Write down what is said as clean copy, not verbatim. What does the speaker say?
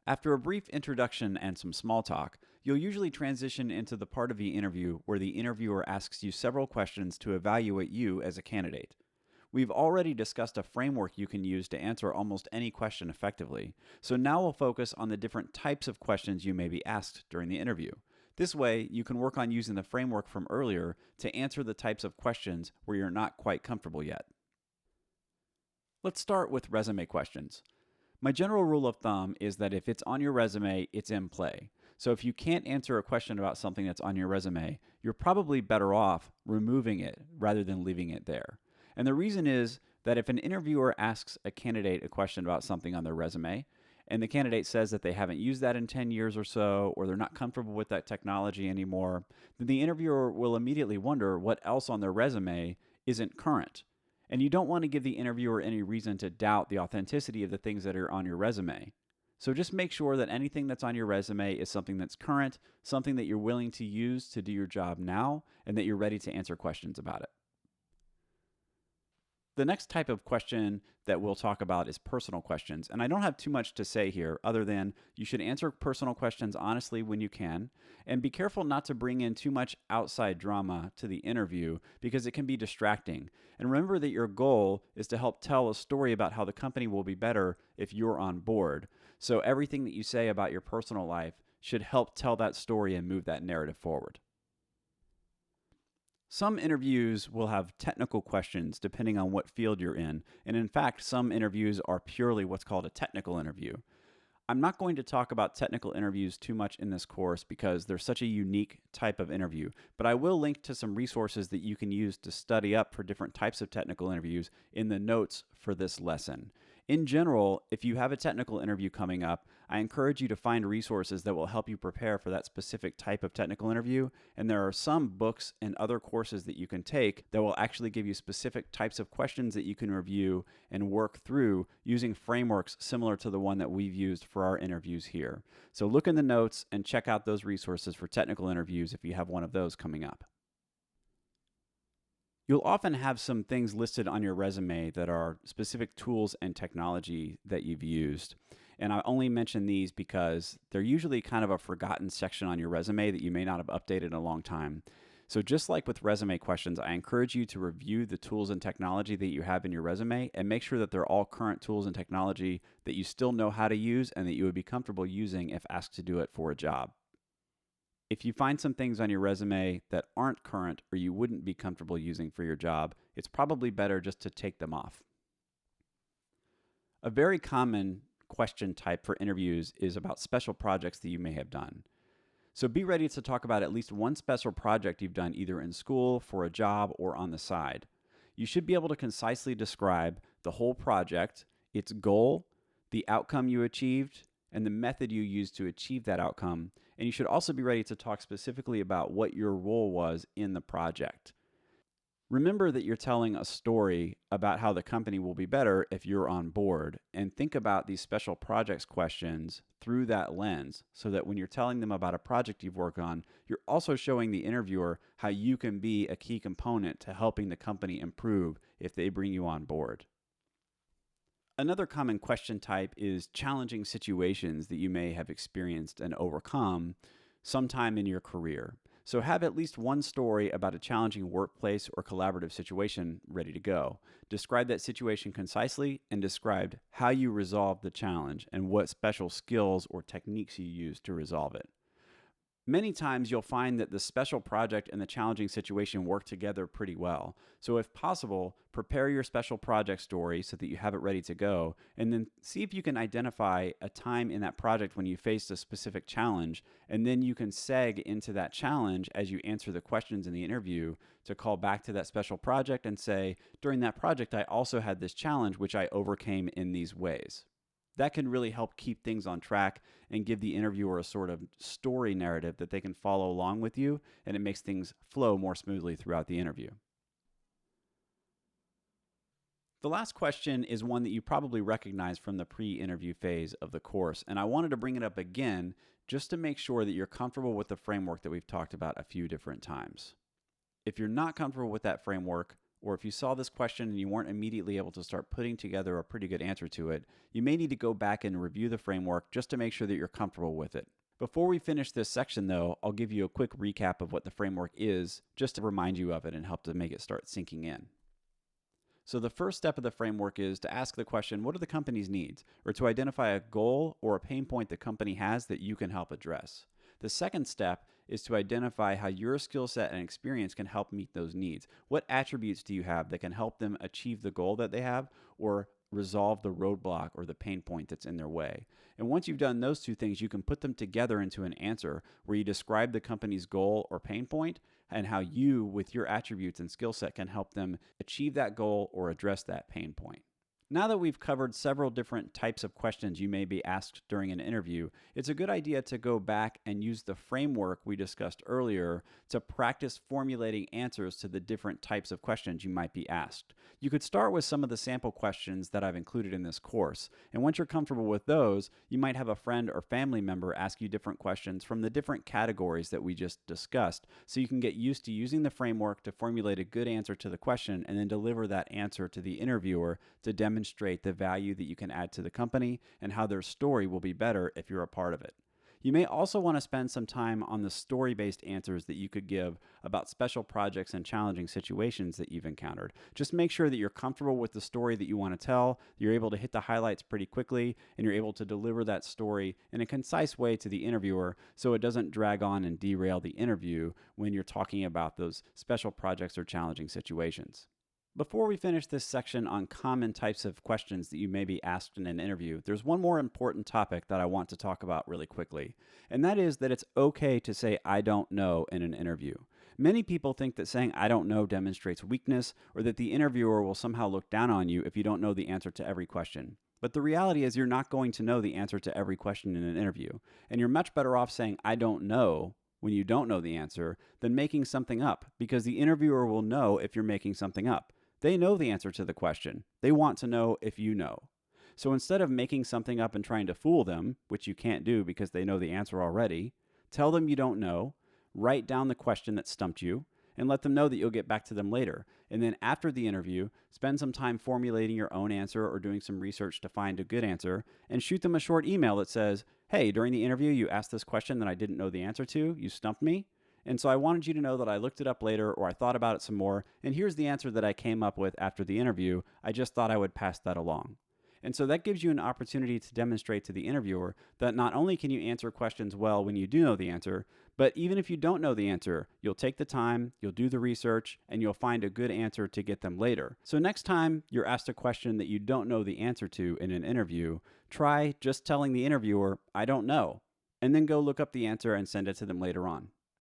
After a brief introduction and some small talk, you'll usually transition into the part of the interview where the interviewer asks you several questions to evaluate you as a candidate. We've already discussed a framework you can use to answer almost any question effectively, so now we'll focus on the different types of questions you may be asked during the interview. This way, you can work on using the framework from earlier to answer the types of questions where you're not quite comfortable yet. Let's start with resume questions. My general rule of thumb is that if it's on your resume, it's in play. So if you can't answer a question about something that's on your resume, you're probably better off removing it rather than leaving it there. And the reason is that if an interviewer asks a candidate a question about something on their resume, and the candidate says that they haven't used that in 10 years or so, or they're not comfortable with that technology anymore, then the interviewer will immediately wonder what else on their resume isn't current. And you don't want to give the interviewer any reason to doubt the authenticity of the things that are on your resume. So just make sure that anything that's on your resume is something that's current, something that you're willing to use to do your job now, and that you're ready to answer questions about it. The next type of question that we'll talk about is personal questions. And I don't have too much to say here other than you should answer personal questions honestly when you can, and be careful not to bring in too much outside drama to the interview because it can be distracting. And remember that your goal is to help tell a story about how the company will be better if you're on board. So everything that you say about your personal life should help tell that story and move that narrative forward. Some interviews will have technical questions depending on what field you're in, and in fact, some interviews are purely what's called a technical interview. I'm not going to talk about technical interviews too much in this course because they're such a unique type of interview, but I will link to some resources that you can use to study up for different types of technical interviews in the notes for this lesson. In general, if you have a technical interview coming up, I encourage you to find resources that will help you prepare for that specific type of technical interview, and there are some books and other courses that you can take that will actually give you specific types of questions that you can review and work through using frameworks similar to the one that we've used for our interviews here. So look in the notes and check out those resources for technical interviews if you have one of those coming up. You'll often have some things listed on your resume that are specific tools and technology that you've used. And I only mention these because they're usually kind of a forgotten section on your resume that you may not have updated in a long time. So just like with resume questions, I encourage you to review the tools and technology that you have in your resume and make sure that they're all current tools and technology that you still know how to use and that you would be comfortable using if asked to do it for a job. If you find some things on your resume that aren't current or you wouldn't be comfortable using for your job, it's probably better just to take them off. A very common question type for interviews is about special projects that you may have done. So be ready to talk about at least one special project you've done either in school, for a job, or on the side. You should be able to concisely describe the whole project, its goal, the outcome you achieved, and the method you used to achieve that outcome. And you should also be ready to talk specifically about what your role was in the project. Remember that you're telling a story about how the company will be better if you're on board, and think about these special projects questions through that lens so that when you're telling them about a project you've worked on, you're also showing the interviewer how you can be a key component to helping the company improve if they bring you on board. Another common question type is challenging situations that you may have experienced and overcome sometime in your career. So have at least one story about a challenging workplace or collaborative situation ready to go. Describe that situation concisely and describe how you resolved the challenge and what special skills or techniques you used to resolve it. Many times you'll find that the special project and the challenging situation work together pretty well. So if possible, prepare your special project story so that you have it ready to go, and then see if you can identify a time in that project when you faced a specific challenge, and then you can seg into that challenge as you answer the questions in the interview to call back to that special project and say, during that project, I also had this challenge which I overcame in these ways. That can really help keep things on track and give the interviewer a sort of story narrative that they can follow along with you, and it makes things flow more smoothly throughout the interview. The last question is one that you probably recognize from the pre-interview phase of the course, and I wanted to bring it up again just to make sure that you're comfortable with the framework that we've talked about a few different times. If you're not comfortable with that framework, or if you saw this question and you weren't immediately able to start putting together a pretty good answer to it, you may need to go back and review the framework just to make sure that you're comfortable with it. Before we finish this section though, I'll give you a quick recap of what the framework is, just to remind you of it and help to make it start sinking in. So the first step of the framework is to ask the question, what are the company's needs? Or to identify a goal or a pain point the company has that you can help address. The second step is to identify how your skill set and experience can help meet those needs. What attributes do you have that can help them achieve the goal that they have or resolve the roadblock or the pain point that's in their way? And once you've done those two things, you can put them together into an answer where you describe the company's goal or pain point and how you, with your attributes and skill set, can help them achieve that goal or address that pain point. Now that we've covered several different types of questions you may be asked during an interview, it's a good idea to go back and use the framework we discussed earlier to practice formulating answers to the different types of questions you might be asked. You could start with some of the sample questions that I've included in this course, and once you're comfortable with those, you might have a friend or family member ask you different questions from the different categories that we just discussed, so you can get used to using the framework to formulate a good answer to the question and then deliver that answer to the interviewer to demonstrate the value that you can add to the company and how their story will be better if you're a part of it. You may also want to spend some time on the story-based answers that you could give about special projects and challenging situations that you've encountered. Just make sure that you're comfortable with the story that you want to tell, you're able to hit the highlights pretty quickly, and you're able to deliver that story in a concise way to the interviewer so it doesn't drag on and derail the interview when you're talking about those special projects or challenging situations. Before we finish this section on common types of questions that you may be asked in an interview, there's one more important topic that I want to talk about really quickly, and that is that it's okay to say "I don't know" in an interview. Many people think that saying "I don't know" demonstrates weakness or that the interviewer will somehow look down on you if you don't know the answer to every question. But the reality is you're not going to know the answer to every question in an interview, and you're much better off saying "I don't know" when you don't know the answer than making something up, because the interviewer will know if you're making something up. They know the answer to the question. They want to know if you know. So instead of making something up and trying to fool them, which you can't do because they know the answer already, tell them you don't know, write down the question that stumped you, and let them know that you'll get back to them later. And then after the interview, spend some time formulating your own answer or doing some research to find a good answer, and shoot them a short email that says, "Hey, during the interview, you asked this question that I didn't know the answer to. You stumped me. And so I wanted you to know that I looked it up later or I thought about it some more, and here's the answer that I came up with after the interview. I just thought I would pass that along." And so that gives you an opportunity to demonstrate to the interviewer that not only can you answer questions well when you do know the answer, but even if you don't know the answer, you'll take the time, you'll do the research, and you'll find a good answer to get them later. So next time you're asked a question that you don't know the answer to in an interview, try just telling the interviewer, "I don't know," and then go look up the answer and send it to them later on.